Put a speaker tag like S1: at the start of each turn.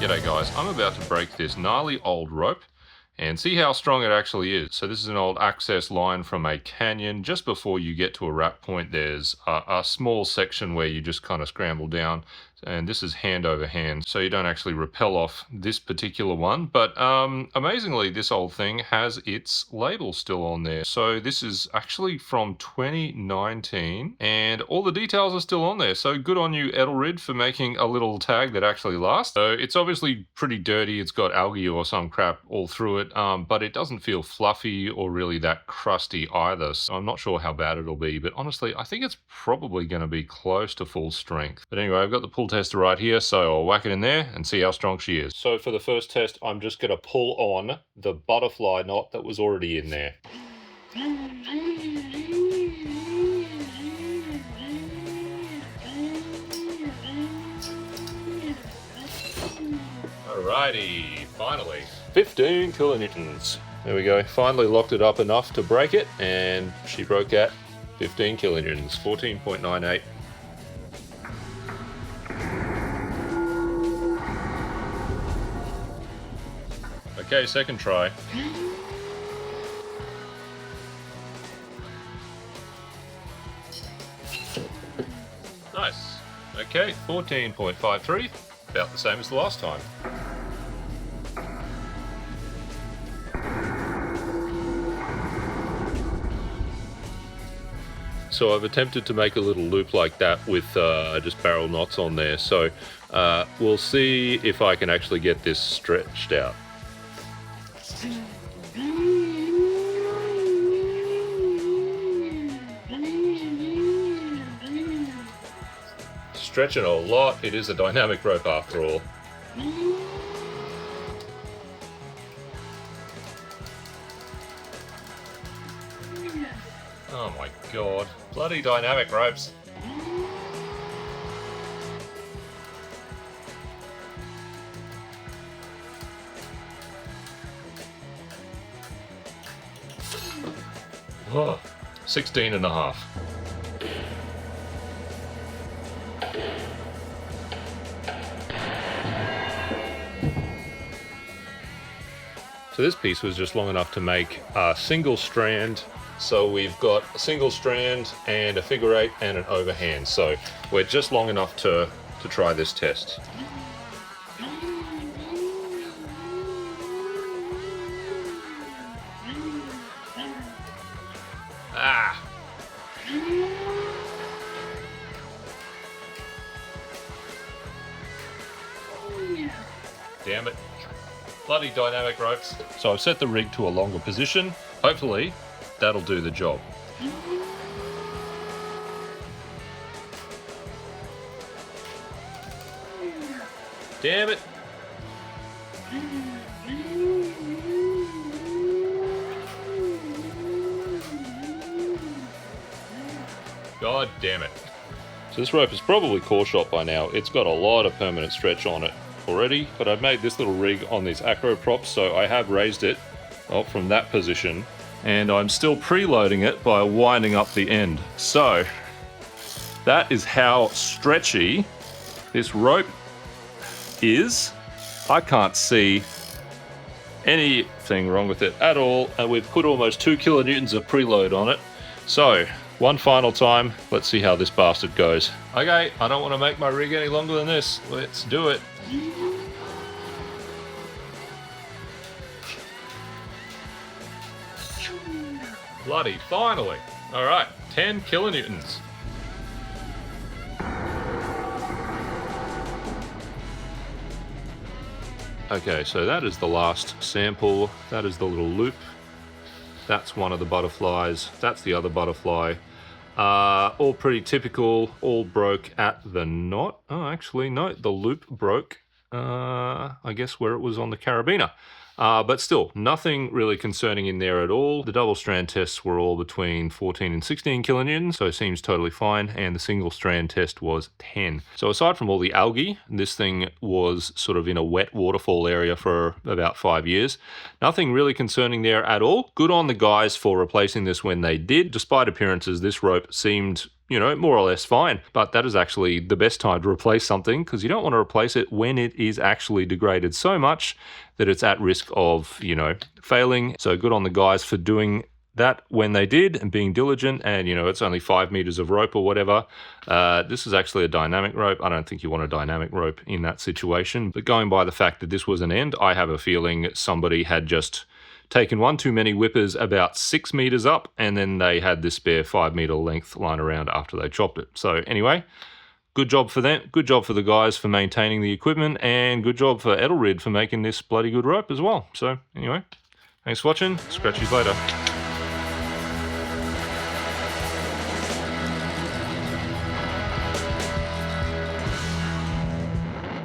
S1: G'day guys, I'm about to break this gnarly old rope and see how strong it actually is. So this is an old access line from a canyon. Just before you get to a wrap point, there's a small section where you just kind of scramble down, and this is hand over hand, so you don't actually rappel off this particular one. But amazingly, this old thing has its label still on there. So this is actually from 2019, and all the details are still on there. So good on you, Edelrid, for making a little tag that actually lasts. So it's obviously pretty dirty. It's got algae or some crap all through it, but it doesn't feel fluffy or really that crusty either. So I'm not sure how bad it'll be, but honestly, I think it's probably going to be close to full strength. But anyway, I've got the pull tester right here, so I'll whack it in there and see how strong she is. So for the first test, I'm just going to pull on the butterfly knot that was already in there. Alrighty, finally. 15 kilonewtons. There we go. Finally locked it up enough to break it, and she broke at 15 kilonewtons, 14.98. Okay, second try. Nice. Okay, 14.53, about the same as the last time. So I've attempted to make a little loop like that with just barrel knots on there. So we'll see if I can actually get this stretched out. Stretching a lot. It is a dynamic rope after all. Oh my god. Bloody dynamic ropes. Oh, 16 and a half. So this piece was just long enough to make a single strand. So we've got a single strand and a figure eight and an overhand. So we're just long enough to try this test. Ah! Damn it. Bloody dynamic ropes. So I've set the rig to a longer position. Hopefully that'll do the job. Damn it. God damn it. So this rope is probably core shot by now. It's got a lot of permanent stretch on it already, but I've made this little rig on these acro props, so I have raised it from that position, and I'm still preloading it by winding up the end. So that is how stretchy this rope is. I can't see anything wrong with it at all, and we've put almost 2 kilonewtons of preload on it. So one final time, let's see how this bastard goes. Okay, I don't want to make my rig any longer than this. Let's do it. Bloody finally. All right, 10 kilonewtons. Okay, so that is the last sample. That is the little loop. That's one of the butterflies. That's the other butterfly. All pretty typical. All broke at the knot. Oh, actually, no, the loop broke, I guess, where it was on the carabiner. But still, nothing really concerning in there at all. The double strand tests were all between 14 and 16 kilonewtons, so it seems totally fine, and the single strand test was 10. So aside from all the algae, this thing was sort of in a wet waterfall area for about 5 years. Nothing really concerning there at all. Good on the guys for replacing this when they did. Despite appearances, this rope seemed you know, more or less fine. But that is actually the best time to replace something, because you don't want to replace it when it is actually degraded so much that it's at risk of, you know, failing. So good on the guys for doing that when they did and being diligent. And, you know, it's only 5 meters of rope or whatever. This is actually a dynamic rope. I don't think you want a dynamic rope in that situation. But going by the fact that this was an end, I have a feeling somebody had just taken one too many whippers about 6 meters up, and then they had this spare 5 meter length lying around after they chopped it. So anyway, good job for them. Good job for the guys for maintaining the equipment, and good job for Edelrid for making this bloody good rope as well. So anyway, thanks for watching. Scratch you later.